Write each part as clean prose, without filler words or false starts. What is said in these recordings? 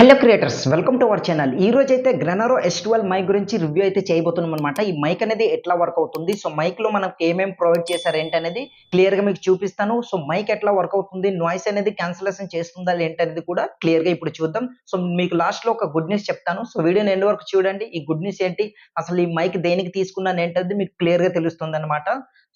Hello creators welcome to our channel. ఈ రోజు అయితే గ్రెనరో S12 మైక్ గురించి రివ్యూ అయితే చేయబోతున్నాం అనమాట. ఈ మైక్ అనేది ఎట్లా వర్క్ అవుతుంది, సో మైక్లో మనకు ఏమేమి ప్రొవైడ్ చేశారు ఏంటనేది క్లియర్గా మీకు చూపిస్తాను. సో మైక్ ఎట్లా వర్క్ అవుతుంది, నాయిస్ అనేది క్యాన్సిలేషన్ చేస్తుందా ఏంటనేది కూడా క్లియర్గా ఇప్పుడు చూద్దాం. సో మీకు లాస్ట్లో ఒక గుడ్ న్యూస్ చెప్తాను. సో వీడియోని ఎండ్ వరకు చూడండి. ఈ గుడ్ న్యూస్ ఏంటి, అసలు ఈ మైక్ దేనికి తీసుకున్నాను ఏంటనేది మీకు క్లియర్గా తెలుస్తుంది అనమాట.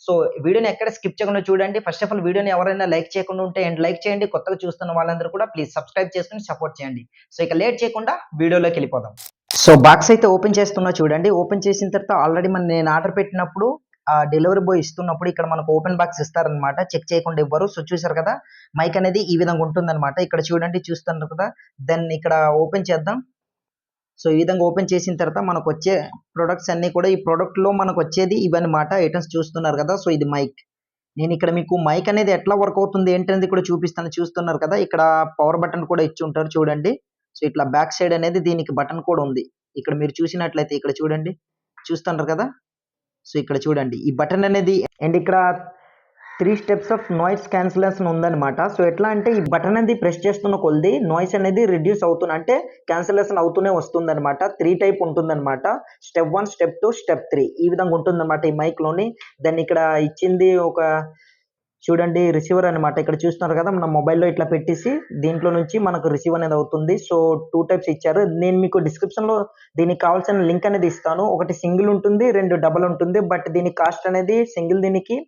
సో వీడియోని ఎక్కడ స్కిప్ చేయకుండా చూడండి. ఫస్ట్ ఆఫ్ ఆల్ వీడియోని ఎవరైనా లైక్ చేయకుండా ఉంటే అండ్ లైక్ చేయండి. కొత్తగా చూస్తున్న వాళ్ళందరూ కూడా ప్లీజ్ సబ్స్క్రైబ్ చేసుకుని సపోర్ట్ చేయండి. సో ఇక లేట్ చేయకుండా వీడియోలోకి వెళ్ళిపోదాం. సో బాక్స్ అయితే ఓపెన్ చేస్తున్నా చూడండి. ఓపెన్ చేసిన తర్వాత ఆల్రెడీ నేను ఆర్డర్ పెట్టినప్పుడు డెలివరీ బాయ్ ఇస్తున్నప్పుడు ఇక్కడ మనకు ఓపెన్ బాక్స్ ఇస్తారనమాట. చెక్ చేయకుండా ఇవ్వరు. సో చూసారు కదా, మైక్ అనేది ఈ విధంగా ఉంటుందన్నమాట. ఇక్కడ చూడండి, చూస్తున్నారు కదా. దెన్ ఇక్కడ ఓపెన్ చేద్దాం. సో ఈ విధంగా ఓపెన్ చేసిన తర్వాత మనకు వచ్చే ప్రొడక్ట్స్ అన్నీ కూడా, ఈ ప్రొడక్ట్లో మనకు వచ్చేది ఇవన్నమాట. ఐటమ్స్ చూస్తున్నారు కదా. సో ఇది మైక్. నేను ఇక్కడ మీకు మైక్ అనేది ఎట్లా వర్క్ అవుతుంది ఏంటనేది కూడా చూపిస్తాను. చూస్తున్నారు కదా, ఇక్కడ పవర్ బటన్ కూడా ఇచ్చి ఉంటారు చూడండి. సో ఇట్లా బ్యాక్ సైడ్ అనేది దీనికి బటన్ కూడా ఉంది. ఇక్కడ మీరు చూసినట్లయితే ఇక్కడ చూడండి, చూస్తున్నారు కదా. సో ఇక్కడ చూడండి, ఈ బటన్ అనేది అండ్ ఇక్కడ 3 స్టెప్స్ ఆఫ్ నాయిస్ క్యాన్సిలేషన్ ఉందన్నమాట. సో ఎట్లా అంటే ఈ బటన్ అనేది ప్రెస్ చేస్తున్న కొద్ది నాయిస్ అనేది రిడ్యూస్ అవుతుంది, అంటే క్యాన్సిలేషన్ అవుతూనే వస్తుందన్నమాట. 3 టైప్ ఉంటుందన్నమాట. స్టెప్ 1, స్టెప్ 2, స్టెప్ 3 ఈ విధంగా ఉంటుందన్నమాట ఈ మైక్లోని. దాన్ని ఇక్కడ ఇచ్చింది ఒక చూడండి రిసీవర్ అనమాట. ఇక్కడ చూస్తున్నారు కదా, మన మొబైల్లో ఇట్లా పెట్టేసి దీంట్లో నుంచి మనకు రిసీవ్ అనేది అవుతుంది. సో 2 టైప్స్ ఇచ్చారు. నేను మీకు డిస్క్రిప్షన్లో దీనికి కావాల్సిన లింక్ అనేది ఇస్తాను. ఒకటి సింగిల్ ఉంటుంది, 2 డబల్ ఉంటుంది. బట్ దీని కాస్ట్ అనేది సింగిల్ దీనికి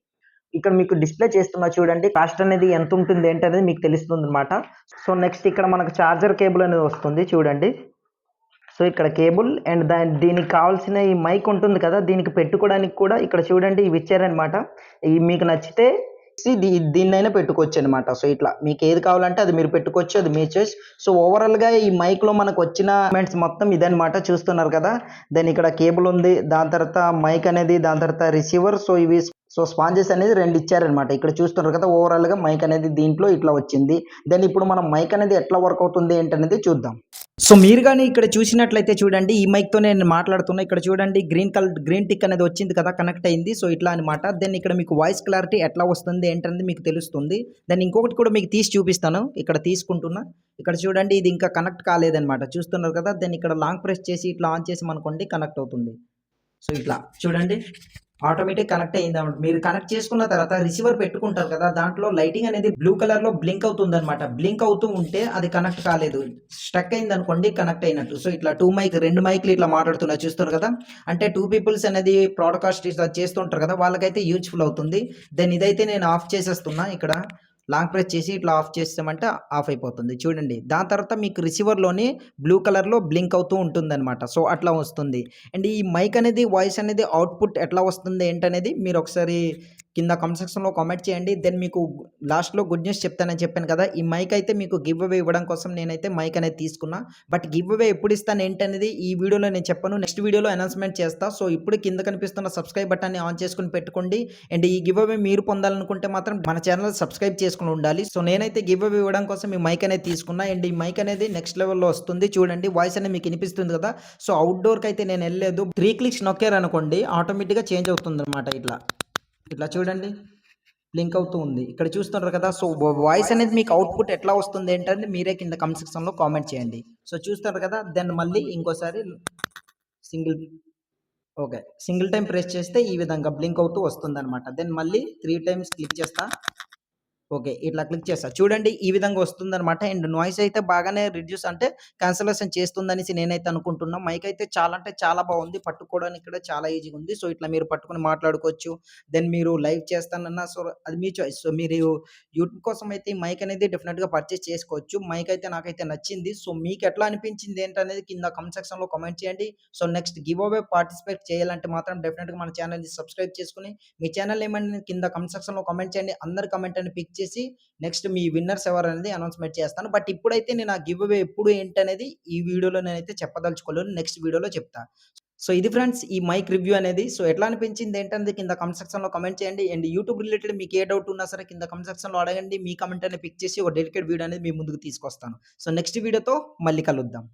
ఇక్కడ మీకు డిస్ప్లే చేస్తున్నా చూడండి. కాస్ట్ అనేది ఎంత ఉంటుంది ఏంటనేది మీకు తెలుస్తుంది అనమాట. సో నెక్స్ట్ ఇక్కడ మనకు చార్జర్ కేబుల్ అనేది వస్తుంది చూడండి. సో ఇక్కడ కేబుల్ అండ్ దీనికి కావాల్సిన ఈ మైక్ ఉంటుంది కదా, దీనికి పెట్టుకోవడానికి కూడా ఇక్కడ చూడండి ఇవి ఇచ్చారనమాట. ఇవి మీకు నచ్చితే దీన్నైనా పెట్టుకోవచ్చు అనమాట. సో ఇట్లా మీకు ఏది కావాలంటే అది మీరు పెట్టుకోవచ్చు, అది మీ చాయిస్. సో ఓవరాల్గా ఈ మైక్లో మనకు వచ్చిన కామెంట్స్ మొత్తం ఇదనమాట. చూస్తున్నారు కదా, దాని ఇక్కడ కేబుల్ ఉంది, దాని తర్వాత మైక్ అనేది, దాని తర్వాత రిసీవర్. సో ఇవి స్పాంజెస్ అనేది 2 ఇచ్చారనమాట. ఇక్కడ చూస్తున్నారు కదా, ఓవరాల్గా మైక్ అనేది దీంట్లో ఇట్లా వచ్చింది. దెన్ ఇప్పుడు మనం మైక్ అనేది ఎట్లా వర్క్ అవుతుంది ఏంటనేది చూద్దాం. సో మీరు కానీ ఇక్కడ చూసినట్లయితే చూడండి, ఈ మైక్తో నేను మాట్లాడుతున్నా. ఇక్కడ చూడండి గ్రీన్ టిక్ అనేది వచ్చింది కదా, కనెక్ట్ అయింది. సో ఇట్లా అనమాట. దెన్ ఇక్కడ మీకు వాయిస్ క్లారిటీ ఎట్లా వస్తుంది ఏంటనేది మీకు తెలుస్తుంది. దెన్ ఇంకొకటి కూడా మీకు తీసి చూపిస్తాను. ఇక్కడ తీసుకుంటున్నా. ఇక్కడ చూడండి, ఇది ఇంకా కనెక్ట్ కాలేదనమాట. చూస్తున్నారు కదా. దెన్ ఇక్కడ లాంగ్ ప్రెస్ చేసి ఇట్లా ఆన్ చేసి అనుకోండి, కనెక్ట్ అవుతుంది. సో ఇట్లా చూడండి, ఆటోమేటిక్ కనెక్ట్ అయింది. మీరు కనెక్ట్ చేసుకున్న తర్వాత రిసీవర్ పెట్టుకుంటారు కదా, దాంట్లో లైటింగ్ అనేది బ్లూ కలర్ లో బ్లింక్ అవుతుంది అనమాట. బ్లింక్ అవుతూ ఉంటే అది కనెక్ట్ కాలేదు, స్టక్ అయింది అనుకోండి, కనెక్ట్ అయినట్టు. సో ఇట్లా 2 మైక్లు ఇట్లా మాట్లాడుతున్నా చూస్తారు కదా, అంటే 2 పీపుల్స్ అనేది బ్రాడ్కాస్ట్ ఇట్లా చేస్తుంటారు కదా, వాళ్ళకైతే యూజ్ఫుల్ అవుతుంది. దెన్ ఇదైతే నేను ఆఫ్ చేసేస్తున్నా. ఇక్కడ లాంగ్ ప్రెస్ చేసి ఇట్లా ఆఫ్ చేసామంటే ఆఫ్ అయిపోతుంది చూడండి. దాని తర్వాత మీకు రిసీవర్లోని బ్లూ కలర్లో బ్లింక్ అవుతూ ఉంటుందన్నమాట. సో అట్లా వస్తుంది. అండ్ ఈ మైక్ అనేది వాయిస్ అనేది అవుట్పుట్ ఎట్లా వస్తుంది ఏంటనేది మీరు ఒకసారి కింద కామెంట్ సెక్షన్లో కామెంట్ చేయండి. దెన్ మీకు లాస్ట్లో గుడ్ న్యూస్ చెప్తానని చెప్పాను కదా, ఈ మైక్ అయితే మీకు గివ్ అవే ఇవ్వడం కోసం నేనైతే మైక్ అనేది తీసుకున్నా. బట్ గివ్ అవే ఎప్పుడు ఇస్తాను ఏంటనేది ఈ వీడియోలో నేను చెప్పను, నెక్స్ట్ వీడియోలో అనౌన్స్మెంట్ చేస్తా. సో ఇప్పుడు కింద కనిపిస్తున్న సబ్స్క్రైబ్ బటన్ని ఆన్ చేసుకుని పెట్టుకోండి. అండ్ ఈ గివ్ అవే మీరు పొందాలనుకుంటే మాత్రం మన ఛానల్ సబ్స్క్రైబ్ చేసుకుని ఉండాలి. సో నేనైతే గివ్ అవే ఇవ్వడం కోసం ఈ మైక్ అనేది తీసుకున్నా. అండ్ ఈ మైక్ అనేది నెక్స్ట్ లెవెల్లో వస్తుంది చూడండి. వాయిస్ అనేది మీకు వినిపిస్తుంది కదా. సో అవుట్డోర్కి అయితే నేను వెళ్ళలేదు. 3 క్లిక్స్ నొక్కారనుకోండి, ఆటోమేటిక్గా చేంజ్ అవుతుంది అనమాట. ఇట్లా చూడండి, బ్లింక్ అవుతూ ఉంది. ఇక్కడ చూస్తున్నారు కదా. సో వాయిస్ అనేది మీకు అవుట్పుట్ ఎట్లా వస్తుంది ఏంటంటే మీరే కింద కామెంట్ సెక్షన్లో కామెంట్ చేయండి. సో చూస్తారు కదా. దెన్ మళ్ళీ ఇంకోసారి సింగిల్ టైం ప్రెస్ చేస్తే ఈ విధంగా బ్లింక్ అవుతూ వస్తుంది అనమాట. దెన్ మళ్ళీ 3 టైమ్స్ క్లిక్ చేస్తా. ఓకే, ఇట్లా క్లిక్ చేస్తా చూడండి, ఈ విధంగా వస్తుందనమాట. అండ్ నాయిస్ అయితే బాగానే రిడ్యూస్ అంటే క్యాన్సలేషన్ చేస్తుందనేసి నేనైతే అనుకుంటున్నా. మైక్ అయితే చాలా అంటే చాలా బాగుంది, పట్టుకోవడానికి కూడా చాలా ఈజీగా ఉంది. సో ఇట్లా మీరు పట్టుకొని మాట్లాడుకోవచ్చు. దెన్ మీరు లైవ్ చేస్తానన్నా సో అది మీ చాయిస్. సో మీరు యూట్యూబ్ కోసం అయితే ఈ మైక్ అనేది డెఫినెట్గా పర్చేస్ చేసుకోవచ్చు. మైక్ అయితే నాకైతే నచ్చింది. సో మీకు ఎట్లా అనిపించింది ఏంటనేది కింద కామెంట్ సెక్షన్లో కామెంట్ చేయండి. So next give away participate చేయాలంటే మాత్రం డెఫినెట్గా మన ఛానల్ని సబ్స్క్రైబ్ చేసుకుని మీ ఛానల్ ఏమని కింద కామెంట్ సెక్షన్లో కామెంట్ చేయండి. అందరి కామెంట్ అని పిక్ చేసి నెక్స్ట్ మీ విన్నర్స్ ఎవరు అనేది అనౌన్స్మెంట్ చేస్తాను. బట్ ఇప్పుడైతే నేను ఆ గివ్ అవే ఎప్పుడు ఏంటనేది ఈ వీడియోలో నేనైతే చెప్పదలుచుకోలేను, నెక్స్ట్ వీడియోలో చెప్తా. సో ఇది ఫ్రెండ్స్ ఈ మైక్ రివ్యూ అనేది. సో ఎట్లా అనిపించింది ఏంటనేది కింద కామెంట్ సెక్షన్లో కామెంట్ చేయండి. అండ్ యూట్యూబ్ రిలేటెడ్ మీకు ఏ డౌట్ ఉన్నా సరే కింద కామెంట్ సెక్షన్లో అడగండి. మీ కామెంట్ అనేది పిక్ చేసి ఒక డెడికేట్ వీడియో అనేది మీ ముందుకు తీసుకొస్తాను. సో నెక్స్ట్ వీడియోతో మళ్ళీ కలుద్దాం.